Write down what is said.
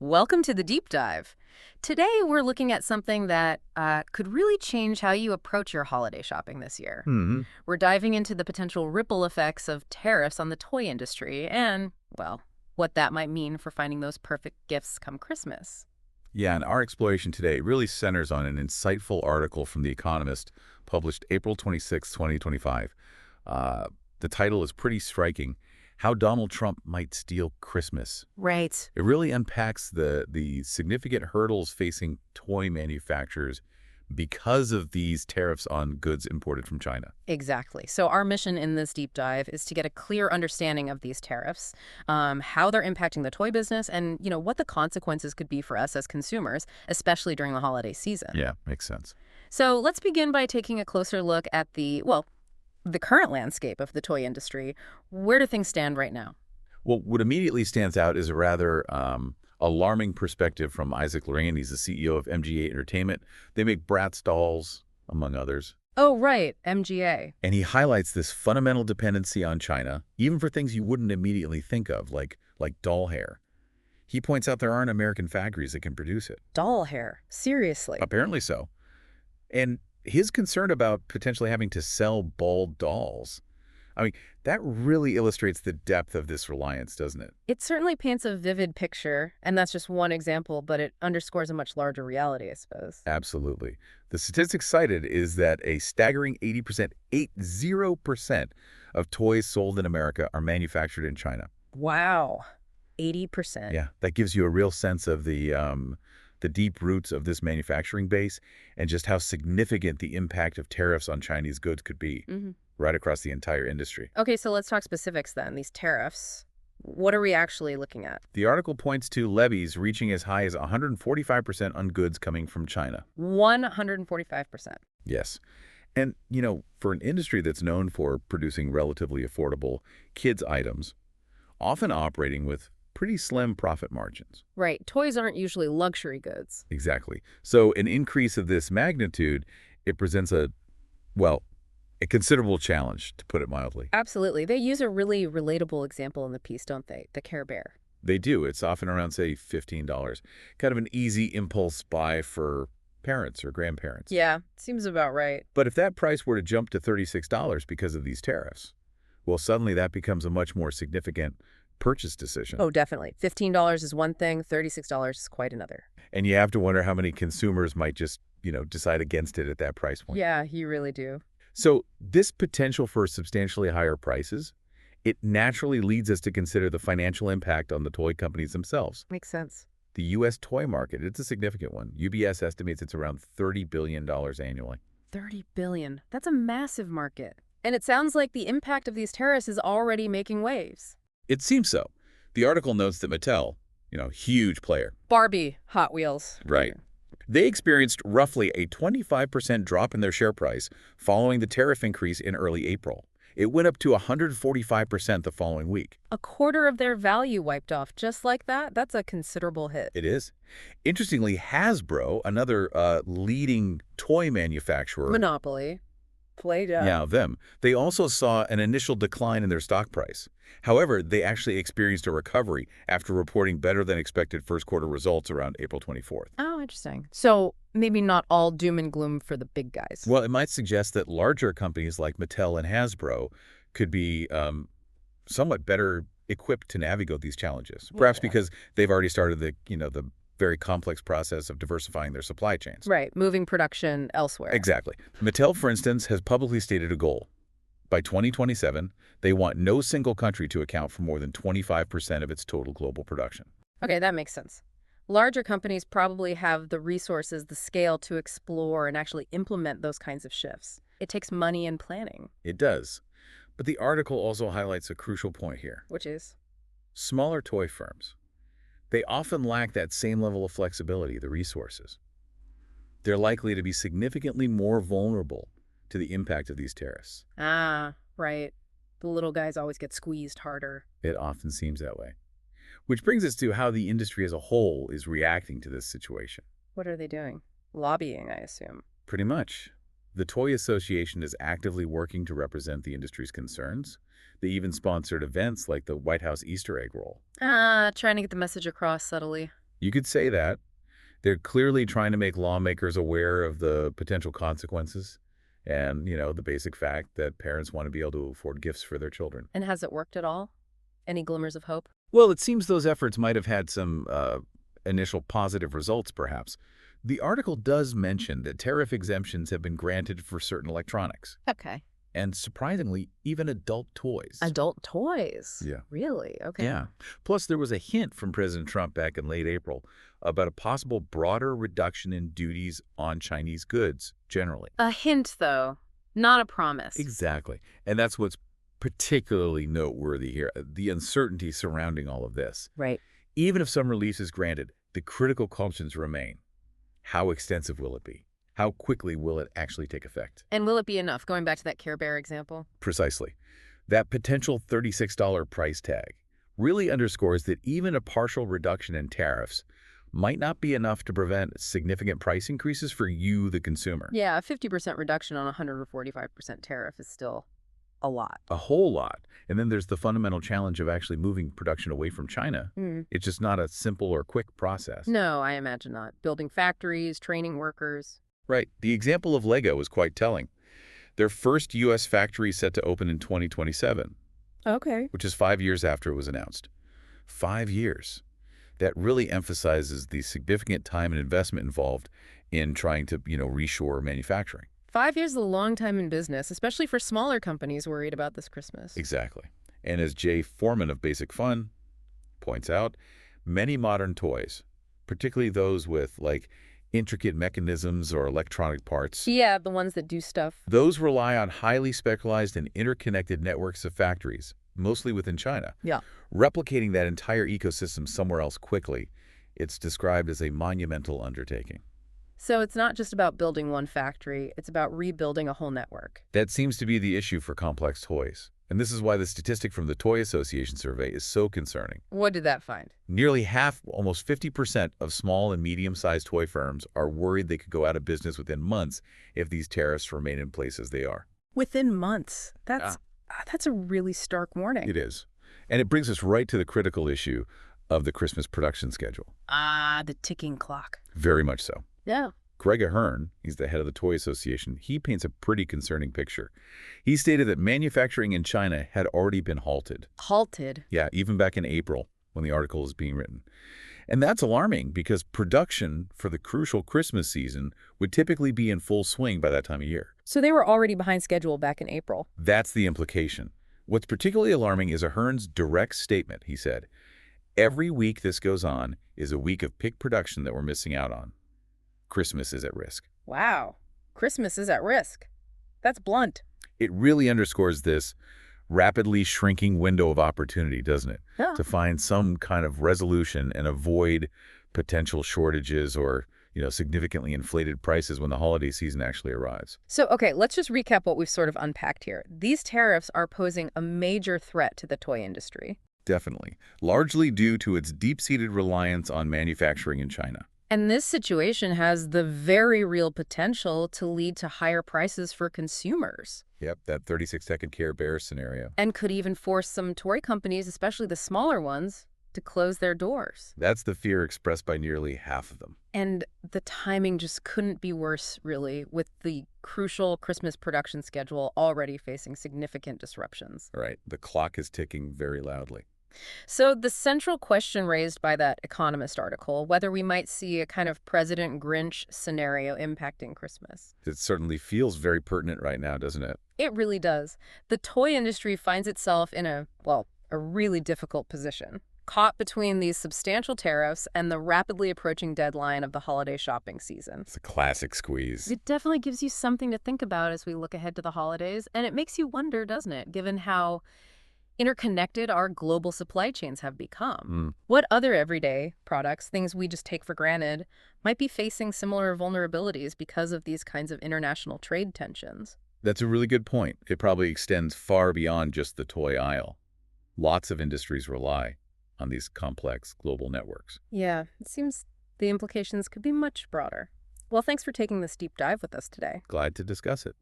Welcome to the deep dive. Today, we're looking at something that could really change how you approach your holiday shopping this year. Hmm. We're diving into the potential ripple effects of tariffs on the toy industry and, well, what that might mean for finding those perfect gifts come Christmas. Yeah, and our exploration today really centers on an insightful article from The Economist published April 26, 2025. The title is pretty striking, How Donald Trump Might Steal Christmas. Right. It really unpacks the significant hurdles facing toy manufacturers because of these tariffs on goods imported from China. Exactly. So our mission in this deep dive is to get a clear understanding of these tariffs, how they're impacting the toy business, and what the consequences could be for us as consumers, especially during the holiday season. Yeah, makes sense. So let's begin by taking a closer look at the current landscape of the toy industry. Where do things stand right now? Well, what immediately stands out is a rather alarming perspective from Isaac Lorain. He's the CEO of MGA Entertainment. They make Bratz dolls, among others. Oh, right, MGA. And he highlights this fundamental dependency on China, even for things you wouldn't immediately think of, like doll hair. He points out there aren't American factories that can produce it. Doll hair? Seriously? Apparently so. And his concern about potentially having to sell bald dolls, I mean, that really illustrates the depth of this reliance, doesn't it? It certainly paints a vivid picture, and that's just one example, but it underscores a much larger reality, I suppose. Absolutely. The statistic cited is that a staggering 80% of toys sold in America are manufactured in China. Wow. 80%. Yeah, that gives you a real sense of the deep roots of this manufacturing base and just how significant the impact of tariffs on Chinese goods could be right across the entire industry. Okay, so let's talk specifics then. These tariffs, what are we actually looking at? The article points to levies reaching as high as 145% on goods coming from China. 145%. Yes. And, for an industry that's known for producing relatively affordable kids' items, often operating with pretty slim profit margins. Right. Toys aren't usually luxury goods. Exactly. So an increase of this magnitude, it presents a considerable challenge, to put it mildly. Absolutely. They use a really relatable example in the piece, don't they? The Care Bear. They do. It's often around, say, $15. Kind of an easy impulse buy for parents or grandparents. Yeah, seems about right. But if that price were to jump to $36 because of these tariffs, well, suddenly that becomes a much more significant purchase decision. Oh, definitely. $15 is one thing, $36 is quite another. And you have to wonder how many consumers might just, decide against it at that price point. Yeah, you really do. So this potential for substantially higher prices, it naturally leads us to consider the financial impact on the toy companies themselves. Makes sense. The U.S. toy market, it's a significant one. UBS estimates it's around $30 billion annually. $30 billion. That's a massive market. And it sounds like the impact of these tariffs is already making waves. It seems so. The article notes that Mattel, huge player. Barbie, Hot Wheels. Right. They experienced roughly a 25% drop in their share price following the tariff increase in early April. It went up to 145% the following week. A quarter of their value wiped off just like that? That's a considerable hit. It is. Interestingly, Hasbro, another leading toy manufacturer. Monopoly. Played up. Yeah, them. They also saw an initial decline in their stock price. However, they actually experienced a recovery after reporting better than expected first quarter results around April 24th. Oh, interesting. So maybe not all doom and gloom for the big guys. Well, it might suggest that larger companies like Mattel and Hasbro could be somewhat better equipped to navigate these challenges. Perhaps because they've already started the very complex process of diversifying their supply chains. Right, moving production elsewhere. Exactly. Mattel, for instance, has publicly stated a goal. By 2027, they want no single country to account for more than 25% of its total global production. Okay, that makes sense. Larger companies probably have the resources, the scale to explore and actually implement those kinds of shifts. It takes money and planning. It does. But the article also highlights a crucial point here. Which is? Smaller toy firms. They often lack that same level of flexibility, the resources. They're likely to be significantly more vulnerable to the impact of these tariffs. Ah, right. The little guys always get squeezed harder. It often seems that way. Which brings us to how the industry as a whole is reacting to this situation. What are they doing? Lobbying, I assume. Pretty much. The Toy Association is actively working to represent the industry's concerns. They even sponsored events like the White House Easter egg roll. Trying to get the message across subtly. You could say that. They're clearly trying to make lawmakers aware of the potential consequences and, the basic fact that parents want to be able to afford gifts for their children. And has it worked at all? Any glimmers of hope? Well, it seems those efforts might have had some initial positive results, perhaps. The article does mention that tariff exemptions have been granted for certain electronics. Okay. And surprisingly, even adult toys. Adult toys? Yeah. Really? Okay. Yeah. Plus, there was a hint from President Trump back in late April about a possible broader reduction in duties on Chinese goods generally. A hint, though, not a promise. Exactly. And that's what's particularly noteworthy here, the uncertainty surrounding all of this. Right. Even if some relief is granted, the critical questions remain. How extensive will it be? How quickly will it actually take effect? And will it be enough? Going back to that Care Bear example. Precisely. That potential $36 price tag really underscores that even a partial reduction in tariffs might not be enough to prevent significant price increases for you, the consumer. Yeah, a 50% reduction on a 145% tariff is still a lot. A whole lot. And then there's the fundamental challenge of actually moving production away from China. It's just not a simple or quick process. No, I imagine not. Building factories, training workers. Right. The example of Lego is quite telling. Their first U.S. factory is set to open in 2027. Okay. Which is 5 years after it was announced. 5 years. That really emphasizes the significant time and investment involved in trying to, reshore manufacturing. 5 years is a long time in business, especially for smaller companies worried about this Christmas. Exactly. And as Jay Foreman of Basic Fun points out, many modern toys, particularly those with, intricate mechanisms or electronic parts. Yeah, the ones that do stuff. Those rely on highly specialized and interconnected networks of factories, mostly within China. Yeah. Replicating that entire ecosystem somewhere else quickly, it's described as a monumental undertaking. So it's not just about building one factory, it's about rebuilding a whole network. That seems to be the issue for complex toys. And this is why the statistic from the Toy Association survey is so concerning. What did that find? Nearly half, almost 50% of small and medium-sized toy firms are worried they could go out of business within months if these tariffs remain in place as they are. Within months? That's a really stark warning. It is. And it brings us right to the critical issue of the Christmas production schedule. The ticking clock. Very much so. Yeah. Greg Ahern, he's the head of the Toy Association, he paints a pretty concerning picture. He stated that manufacturing in China had already been halted. Halted? Yeah, even back in April when the article is being written. And that's alarming because production for the crucial Christmas season would typically be in full swing by that time of year. So they were already behind schedule back in April. That's the implication. What's particularly alarming is Ahern's direct statement. He said, "Every week this goes on is a week of pig production that we're missing out on. Christmas is at risk." Wow. Christmas is at risk. That's blunt. It really underscores this rapidly shrinking window of opportunity, doesn't it? Yeah. To find some kind of resolution and avoid potential shortages or, significantly inflated prices when the holiday season actually arrives. So, okay, let's just recap what we've sort of unpacked here. These tariffs are posing a major threat to the toy industry. Definitely. Largely due to its deep-seated reliance on manufacturing in China. And this situation has the very real potential to lead to higher prices for consumers. Yep, that 36-second Care Bear scenario. And could even force some toy companies, especially the smaller ones, to close their doors. That's the fear expressed by nearly half of them. And the timing just couldn't be worse, really, with the crucial Christmas production schedule already facing significant disruptions. Right. The clock is ticking very loudly. So the central question raised by that Economist article, whether we might see a kind of President Grinch scenario impacting Christmas. It certainly feels very pertinent right now, doesn't it? It really does. The toy industry finds itself in a really difficult position, caught between these substantial tariffs and the rapidly approaching deadline of the holiday shopping season. It's a classic squeeze. It definitely gives you something to think about as we look ahead to the holidays, and it makes you wonder, doesn't it, given how interconnected our global supply chains have become. What other everyday products, things we just take for granted, might be facing similar vulnerabilities because of these kinds of international trade tensions? That's a really good point. It probably extends far beyond just the toy aisle. Lots of industries rely on these complex global networks. Yeah, it seems the implications could be much broader. Well, thanks for taking this deep dive with us today. Glad to discuss it.